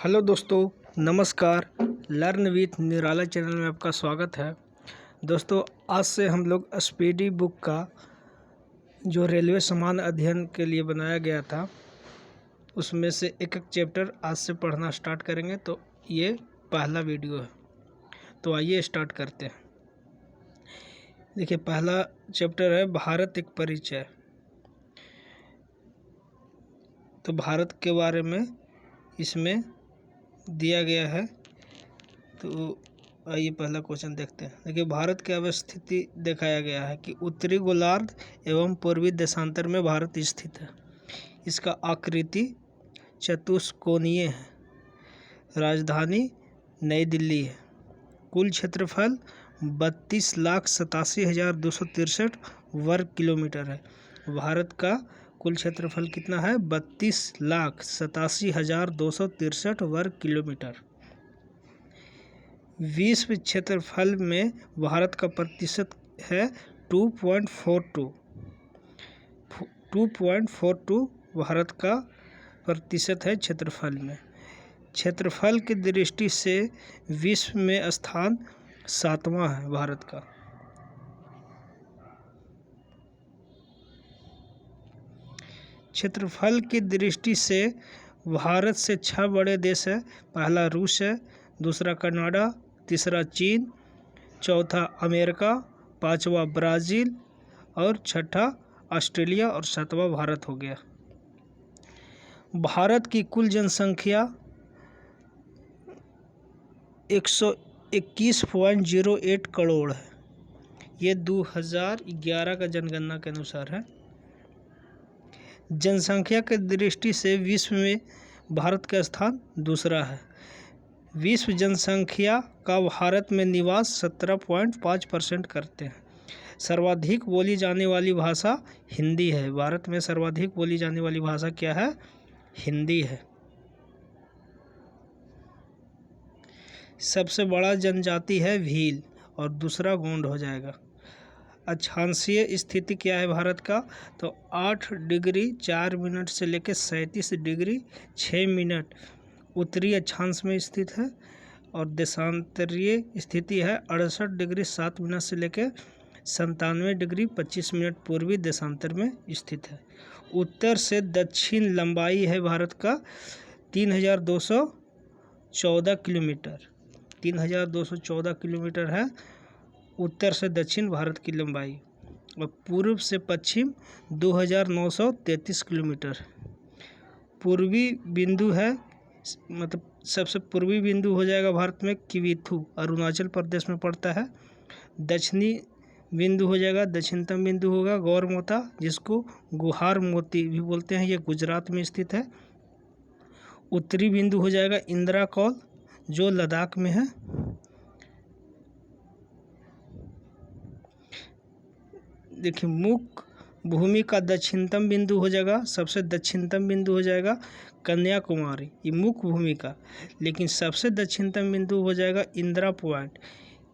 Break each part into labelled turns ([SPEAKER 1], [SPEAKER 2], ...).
[SPEAKER 1] Hello दोस्तों, नमस्कार। Learn with Nirala channel में आपका स्वागत है। दोस्तों, आज से हम लोग स्पीडी बुक का जो रेलवे समान अध्ययन के लिए बनाया गया था उसमें से एक एक चैप्टर आज से पढ़ना स्टार्ट करेंगे। तो ये पहला वीडियो है, तो आइए स्टार्ट करते हैं। देखिए, पहला चैप्टर है भारत एक परिचय। तो भारत के बारे में इसमें दिया गया है। तो आइए पहला क्वेश्चन देखते हैं। देखिए, भारत की अवस्थिति दिखाया गया है कि उत्तरी गोलार्ध एवं पूर्वी देशांतर में भारत स्थित है। इसका आकृति चतुष्कोणीय है। राजधानी नई दिल्ली है। कुल क्षेत्रफल 32,87,263 वर्ग किलोमीटर है। भारत का कुल क्षेत्रफल कितना है? 32,87,263 वर्ग किलोमीटर। विश्व क्षेत्रफल में भारत का प्रतिशत है 2.42 भारत का प्रतिशत है क्षेत्रफल में। क्षेत्रफल की दृष्टि से विश्व में स्थान 7वां है भारत का। क्षेत्रफल की दृष्टि से भारत से 6 बड़े देश है। पहला रूस है, दूसरा कनाडा, तीसरा चीन, चौथा अमेरिका, पांचवा ब्राज़ील और छठा ऑस्ट्रेलिया और 7वां भारत हो गया। भारत की कुल जनसंख्या 121.08 करोड़ है। ये 2011 का जनगणना के अनुसार है। जनसंख्या की दृष्टि से विश्व में भारत का स्थान दूसरा है। विश्व जनसंख्या का भारत में निवास 17.5% करते हैं। सर्वाधिक बोली जाने वाली भाषा हिंदी है। भारत में सर्वाधिक बोली जाने वाली भाषा क्या है? हिंदी है। सबसे बड़ा जनजाति है भील और दूसरा गोंड हो जाएगा। अक्षांशीय स्थिति क्या है भारत का? तो 8 डिग्री 4 मिनट से लेकर 37 डिग्री 6 मिनट उत्तरी अक्षांश में स्थित है और देशांतरीय स्थिति है 68 डिग्री 7 मिनट से लेकर 97 डिग्री 25 मिनट पूर्वी देशांतर में स्थित है। उत्तर से दक्षिण लंबाई है भारत का 3,214 किलोमीटर। 3,214 किलोमीटर है उत्तर से दक्षिण भारत की लंबाई, और पूर्व से पश्चिम 2,933 किलोमीटर। पूर्वी बिंदु है, मतलब सबसे पूर्वी बिंदु हो जाएगा भारत में किवीथू, अरुणाचल प्रदेश में पड़ता है। दक्षिणी बिंदु हो जाएगा, दक्षिणतम बिंदु होगा गौरमोता, जिसको गुहार मोती भी बोलते हैं, ये गुजरात में स्थित है। उत्तरी बिंदु हो जाएगा इंदिरा कौल, जो लद्दाख में है। देखिए, मुख्य भूमि का दक्षिणतम बिंदु हो जाएगा, सबसे दक्षिणतम बिंदु हो जाएगा कन्याकुमारी, ये मुख्य भूमि का। लेकिन सबसे दक्षिणतम बिंदु हो जाएगा इंदिरा पॉइंट,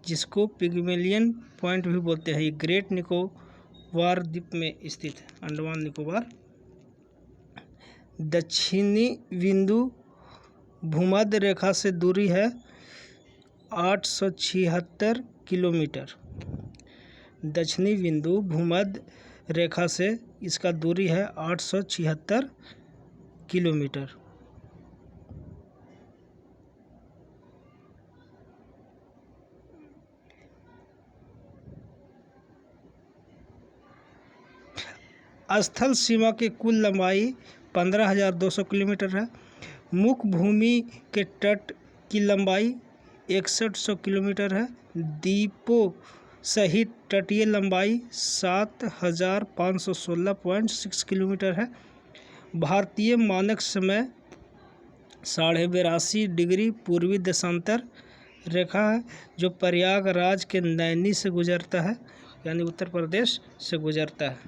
[SPEAKER 1] जिसको पिग्मेलियन पॉइंट भी बोलते हैं। ये ग्रेट निकोबार द्वीप में स्थित है, अंडमान निकोबार। दक्षिणी बिंदु भूमध्य रेखा से दूरी है 876 किलोमीटर। दक्षिणी बिंदु भूमध्य रेखा से इसका दूरी है 876 किलोमीटर। स्थल सीमा की कुल लंबाई 15,200 किलोमीटर है। मुख्य भूमि के तट की लंबाई 6100 किलोमीटर है। द्वीपों सहित तटीय लंबाई 7,516.6 किलोमीटर है। भारतीय मानक समय 82.5 डिग्री पूर्वी देशांतर रेखा है, जो प्रयागराज के नैनी से गुजरता है, यानी उत्तर प्रदेश से गुजरता है।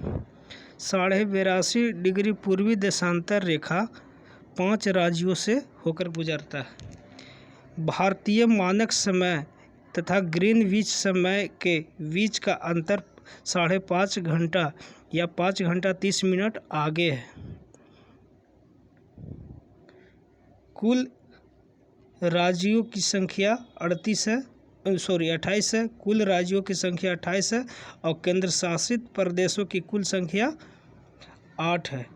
[SPEAKER 1] 82.5 डिग्री पूर्वी देशांतर रेखा 5 राज्यों से होकर गुजरता है। भारतीय मानक समय तथा ग्रीनविच समय के बीच का अंतर 5.5 घंटा या 5 घंटा 30 मिनट आगे है। कुल राज्यों की संख्या 28 है। कुल राज्यों की संख्या 28 है और केंद्र शासित प्रदेशों की कुल संख्या 8 है।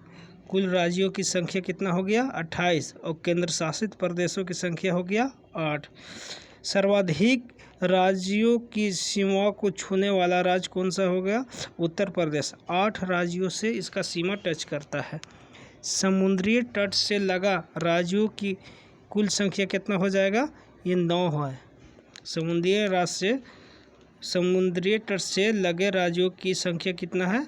[SPEAKER 1] कुल राज्यों की संख्या कितना हो गया 28 और केंद्र शासित प्रदेशों की संख्या हो गया 8। सर्वाधिक राज्यों की सीमाओं को छूने वाला राज्य कौन सा हो गया उत्तर प्रदेश। 8 राज्यों से इसका सीमा टच करता है। समुद्री तट से लगा राज्यों की कुल संख्या कितना हो जाएगा ये 9 है। समुद्री तट से लगे राज्यों की संख्या कितना है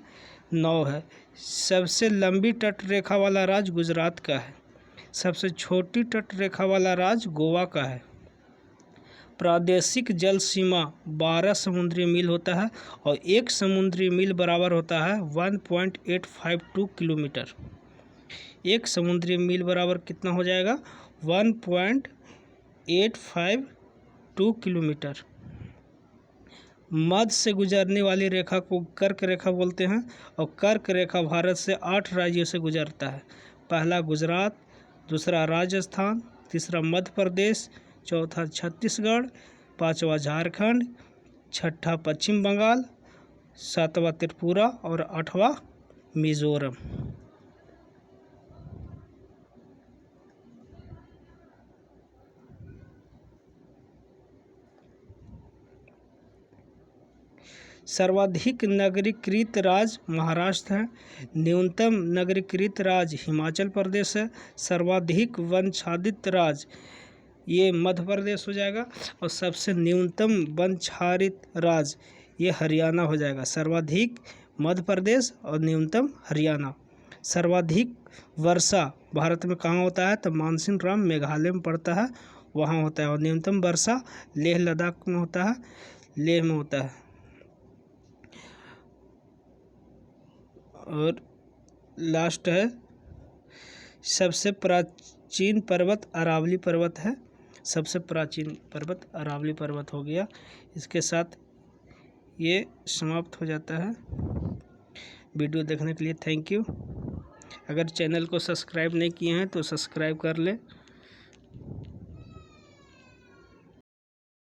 [SPEAKER 1] 9 है। सबसे लंबी तट रेखा वाला राज्य गुजरात का है। सबसे छोटी तट रेखा वाला राज्य गोवा का है। प्रादेशिक जल सीमा 12 समुद्री मील होता है और 1 समुद्री मील बराबर होता है 1.852 किलोमीटर। 1 समुद्री मील बराबर कितना हो जाएगा 1.852 किलोमीटर। मध्य से गुजरने वाली रेखा को कर्क रेखा बोलते हैं और कर्क रेखा भारत से 8 राज्यों से गुजरता है। पहला गुजरात, दूसरा राजस्थान, तीसरा मध्य प्रदेश, चौथा छत्तीसगढ़, पांचवा झारखंड, छठा पश्चिम बंगाल, सातवां त्रिपुरा और 8वां मिजोरम। सर्वाधिक नगरीकृत राज्य महाराष्ट्र है। न्यूनतम नगरीकृत राज्य हिमाचल प्रदेश है। सर्वाधिक वनच्छादित राज्य ये मध्य प्रदेश हो जाएगा और सबसे न्यूनतम वनच्छादित राज्य ये हरियाणा हो जाएगा। सर्वाधिक मध्य प्रदेश और न्यूनतम हरियाणा। सर्वाधिक वर्षा भारत में कहाँ होता है तो मानसून राम मेघालय में पड़ता है वहाँ होता है और न्यूनतम वर्षा लेह लद्दाख में होता है, लेह में होता है। और लास्ट है सबसे प्राचीन पर्वत अरावली पर्वत है। सबसे प्राचीन पर्वत अरावली पर्वत हो गया। इसके साथ ये समाप्त हो जाता है। वीडियो देखने के लिए थैंक यू। अगर चैनल को सब्सक्राइब नहीं किए हैं तो सब्सक्राइब कर लें।